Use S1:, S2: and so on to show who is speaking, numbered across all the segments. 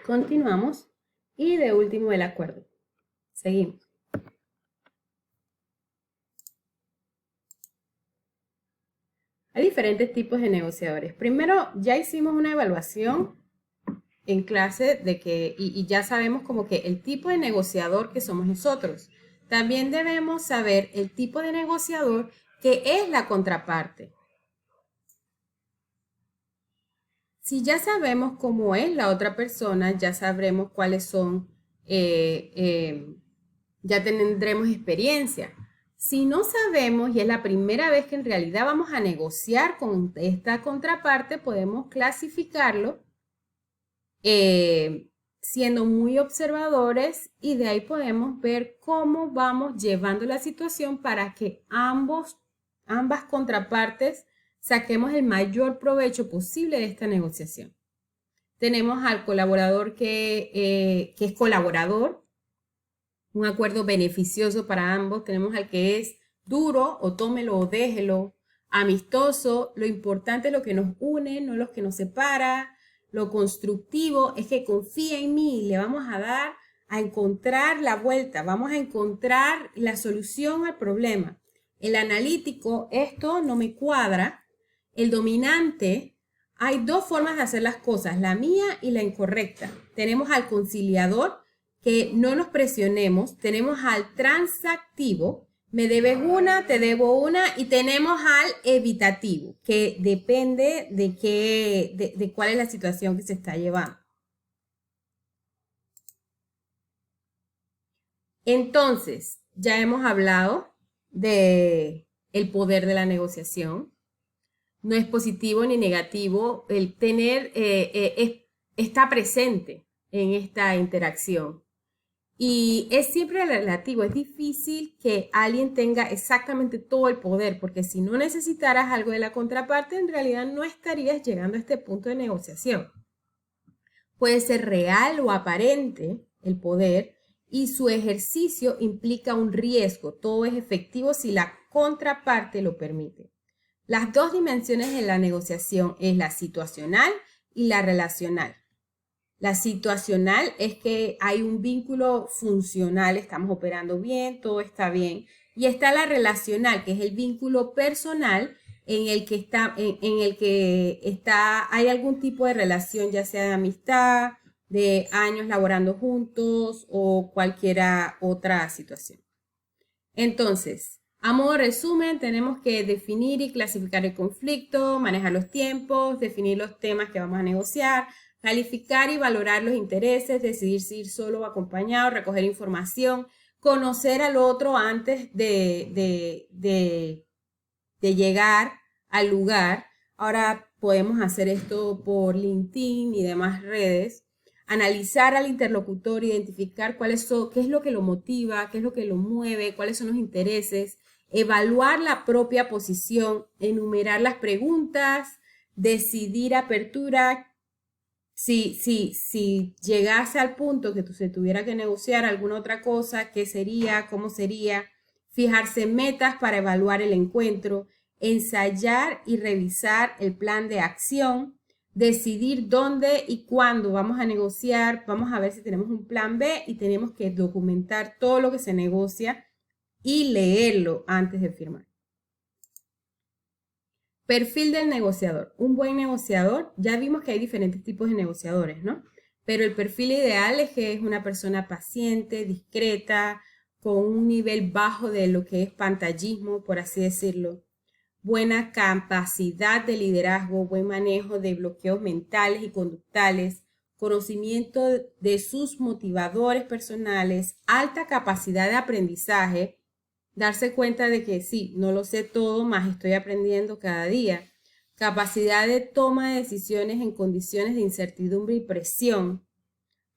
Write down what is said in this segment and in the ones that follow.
S1: Continuamos. Y de último, el acuerdo. Seguimos. Hay diferentes tipos de negociadores. Primero, ya hicimos una evaluación en clase de que, y ya sabemos como que el tipo de negociador que somos nosotros. También debemos saber el tipo de negociador que es la contraparte. Si ya sabemos cómo es la otra persona, ya sabremos cuáles son, ya tendremos experiencia. Si no sabemos y es la primera vez que en realidad vamos a negociar con esta contraparte, podemos clasificarlo siendo muy observadores y de ahí podemos ver cómo vamos llevando la situación para que ambas contrapartes saquemos el mayor provecho posible de esta negociación. Tenemos al colaborador que es colaborador, un acuerdo beneficioso para ambos. Tenemos al que es duro, o tómelo o déjelo, amistoso, lo importante es lo que nos une, no lo que nos separa. Lo constructivo es que confía en mí y le vamos a dar a encontrar la vuelta, vamos a encontrar la solución al problema. El analítico, esto no me cuadra. El dominante, hay dos formas de hacer las cosas, la mía y la incorrecta. Tenemos al conciliador, que no nos presionemos. Tenemos al transactivo, me debes una, te debo una, y tenemos al evitativo, que depende de cuál es la situación que se está llevando. Entonces, ya hemos hablado de el poder de la negociación. No es positivo ni negativo. El tener está presente en esta interacción. Y es siempre relativo, es difícil que alguien tenga exactamente todo el poder, porque si no necesitaras algo de la contraparte, en realidad no estarías llegando a este punto de negociación. Puede ser real o aparente el poder y su ejercicio implica un riesgo. Todo es efectivo si la contraparte lo permite. Las dos dimensiones de la negociación es la situacional y la relacional. La situacional es que hay un vínculo funcional, estamos operando bien, todo está bien. Y está la relacional, que es el vínculo personal en el que hay algún tipo de relación, ya sea de amistad, de años laborando juntos o cualquier otra situación. Entonces, a modo de resumen, tenemos que definir y clasificar el conflicto, manejar los tiempos, definir los temas que vamos a negociar, calificar y valorar los intereses, decidir si ir solo o acompañado, recoger información, conocer al otro antes de llegar al lugar. Ahora podemos hacer esto por LinkedIn y demás redes. Analizar al interlocutor, identificar qué es lo que lo motiva, qué es lo que lo mueve, cuáles son los intereses, evaluar la propia posición, enumerar las preguntas, decidir apertura. Si llegase al punto que se tuviera que negociar alguna otra cosa, ¿qué sería? ¿Cómo sería? Fijarse metas para evaluar el encuentro, ensayar y revisar el plan de acción, decidir dónde y cuándo vamos a negociar, vamos a ver si tenemos un plan B y tenemos que documentar todo lo que se negocia y leerlo antes de firmar. Perfil del negociador. Un buen negociador, ya vimos que hay diferentes tipos de negociadores, ¿no? Pero el perfil ideal es que es una persona paciente, discreta, con un nivel bajo de lo que es pantallismo, por así decirlo. Buena capacidad de liderazgo, buen manejo de bloqueos mentales y conductales, conocimiento de sus motivadores personales, alta capacidad de aprendizaje, darse cuenta de que sí, no lo sé todo, más estoy aprendiendo cada día. Capacidad de toma de decisiones en condiciones de incertidumbre y presión.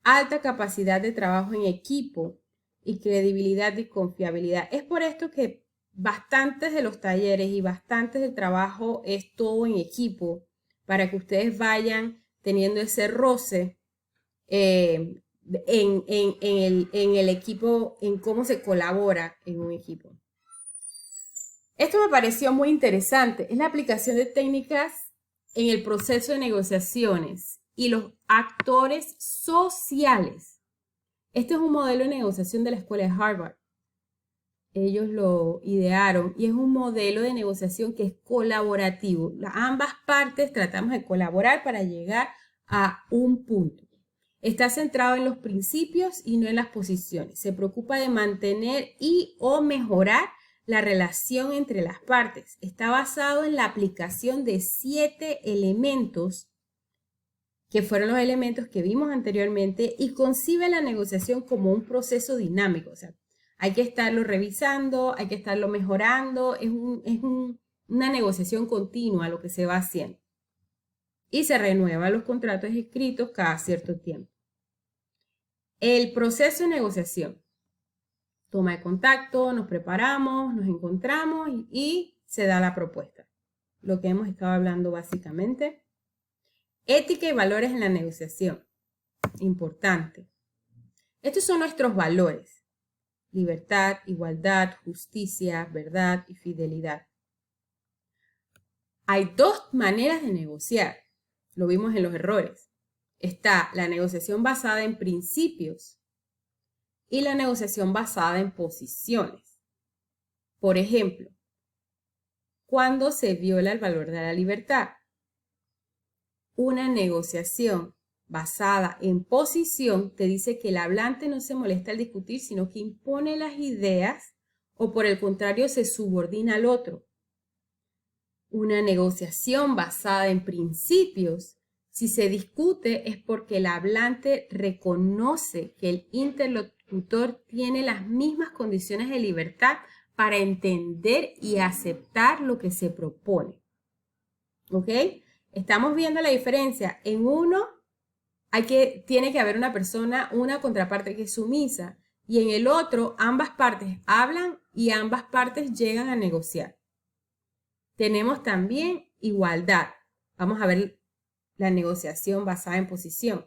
S1: Alta capacidad de trabajo en equipo y credibilidad y confiabilidad. Es por esto que bastantes de los talleres y bastantes del trabajo es todo en equipo, para que ustedes vayan teniendo ese roce en el equipo, en cómo se colabora en un equipo. Esto me pareció muy interesante. Es la aplicación de técnicas en el proceso de negociaciones y los actores sociales. Este es un modelo de negociación de la Escuela de Harvard. Ellos lo idearon y es un modelo de negociación que es colaborativo. Ambas partes tratamos de colaborar para llegar a un punto. Está centrado en los principios y no en las posiciones. Se preocupa de mantener y o mejorar la relación entre las partes. Está basado en la aplicación de 7 elementos, que fueron los elementos que vimos anteriormente, y concibe la negociación como un proceso dinámico. O sea, hay que estarlo revisando, hay que estarlo mejorando. Es una negociación continua lo que se va haciendo. Y se renuevan los contratos escritos cada cierto tiempo. El proceso de negociación. Toma de contacto, nos preparamos, nos encontramos y se da la propuesta. Lo que hemos estado hablando básicamente. Ética y valores en la negociación. Importante. Estos son nuestros valores. Libertad, igualdad, justicia, verdad y fidelidad. Hay 2 maneras de negociar. Lo vimos en los errores. Está la negociación basada en principios y la negociación basada en posiciones. Por ejemplo, cuando se viola el valor de la libertad, una negociación basada en posición te dice que el hablante no se molesta al discutir, sino que impone las ideas o por el contrario se subordina al otro. Una negociación basada en principios, si se discute es porque el hablante reconoce que el interlocutor tiene las mismas condiciones de libertad para entender y aceptar lo que se propone. ¿Ok? Estamos viendo la diferencia. En uno tiene que haber una persona, una contraparte que es sumisa, y en el otro ambas partes hablan y ambas partes llegan a negociar. Tenemos también igualdad. Vamos a ver la negociación basada en posición.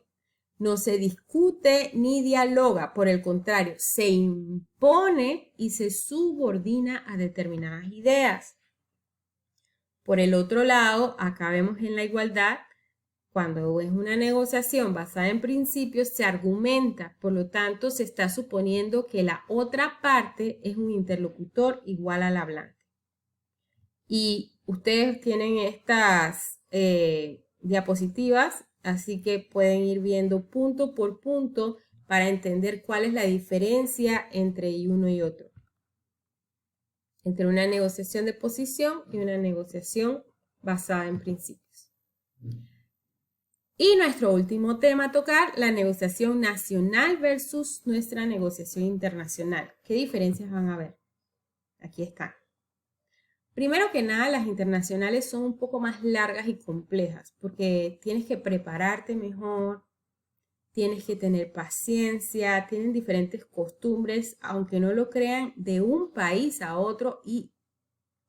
S1: No se discute ni dialoga, por el contrario, se impone y se subordina a determinadas ideas. Por el otro lado, acá vemos en la igualdad, cuando es una negociación basada en principios, se argumenta, por lo tanto, se está suponiendo que la otra parte es un interlocutor igual al hablante. Y ustedes tienen estas diapositivas, así que pueden ir viendo punto por punto para entender cuál es la diferencia entre uno y otro. Entre una negociación de posición y una negociación basada en principios. Y nuestro último tema a tocar, la negociación nacional versus nuestra negociación internacional. ¿Qué diferencias van a ver? Aquí están. Primero que nada, las internacionales son un poco más largas y complejas porque tienes que prepararte mejor, tienes que tener paciencia, tienen diferentes costumbres, aunque no lo crean, de un país a otro, y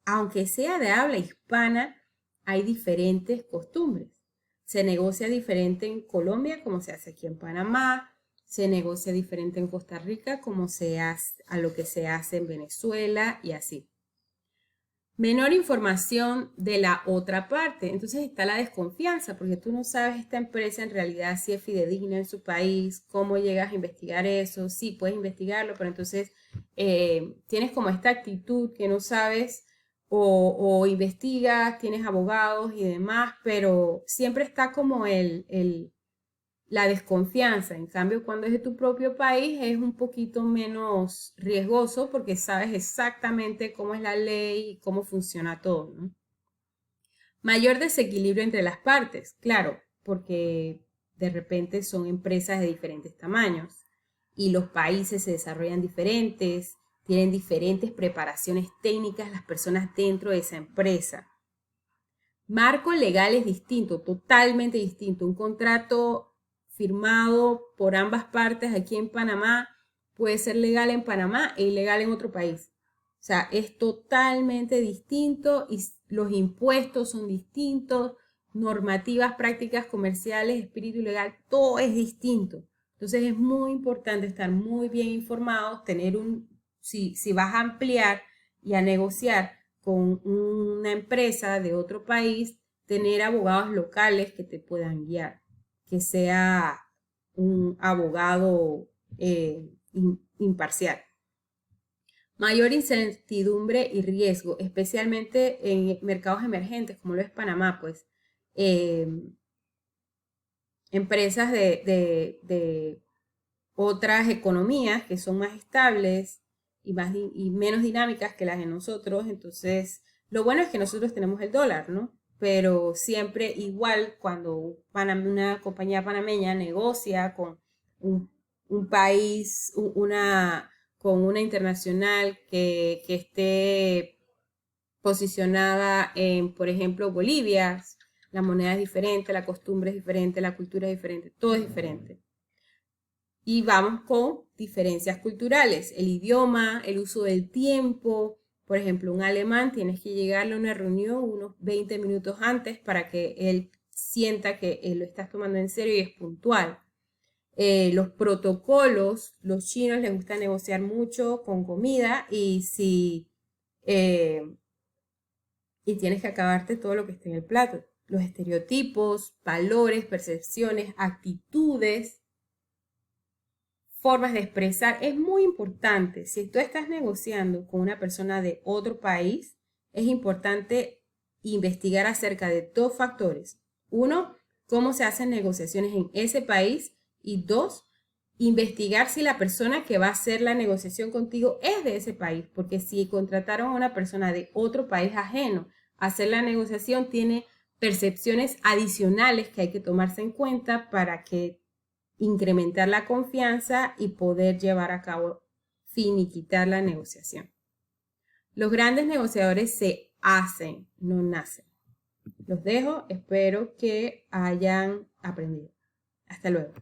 S1: aunque sea de habla hispana, hay diferentes costumbres. Se negocia diferente en Colombia como se hace aquí en Panamá, se negocia diferente en Costa Rica como se hace a lo que se hace en Venezuela y así. Menor información de la otra parte, entonces está la desconfianza porque tú no sabes esta empresa en realidad si es fidedigna en su país, cómo llegas a investigar eso, sí puedes investigarlo, pero entonces tienes como esta actitud que no sabes o investigas, tienes abogados y demás, pero siempre está como la desconfianza. En cambio, cuando es de tu propio país es un poquito menos riesgoso porque sabes exactamente cómo es la ley y cómo funciona todo, ¿no? Mayor desequilibrio entre las partes, claro, porque de repente son empresas de diferentes tamaños y los países se desarrollan diferentes, tienen diferentes preparaciones técnicas las personas dentro de esa empresa. Marco legal es distinto, totalmente distinto. Un contrato firmado por ambas partes aquí en Panamá puede ser legal en Panamá e ilegal en otro país. O sea, es totalmente distinto y los impuestos son distintos, normativas, prácticas comerciales, espíritu legal, todo es distinto. Entonces es muy importante estar muy bien informados, tener si vas a ampliar y a negociar con una empresa de otro país, tener abogados locales que te puedan guiar. que sea un abogado imparcial. Mayor incertidumbre y riesgo, especialmente en mercados emergentes, como lo es Panamá, pues empresas de otras economías que son más estables y menos dinámicas que las de nosotros. Entonces, lo bueno es que nosotros tenemos el dólar, ¿no? Pero siempre igual cuando una compañía panameña negocia con un país, con una internacional que esté posicionada en, por ejemplo, Bolivia, la moneda es diferente, la costumbre es diferente, la cultura es diferente, todo es diferente. Y vamos con diferencias culturales, el idioma, el uso del tiempo. Por ejemplo, un alemán tienes que llegarle a una reunión unos 20 minutos antes para que él sienta que lo estás tomando en serio y es puntual. Los protocolos, los chinos les gusta negociar mucho con comida y y tienes que acabarte todo lo que esté en el plato. Los estereotipos, valores, percepciones, actitudes, formas de expresar, es muy importante. Si tú estás negociando con una persona de otro país, es importante investigar acerca de dos factores. Uno, cómo se hacen negociaciones en ese país. Y dos, investigar si la persona que va a hacer la negociación contigo es de ese país. Porque si contrataron a una persona de otro país ajeno a hacer la negociación, tiene percepciones adicionales que hay que tomarse en cuenta para que incrementar la confianza y poder llevar a cabo, finiquitar la negociación. Los grandes negociadores se hacen, no nacen. Los dejo, espero que hayan aprendido. Hasta luego.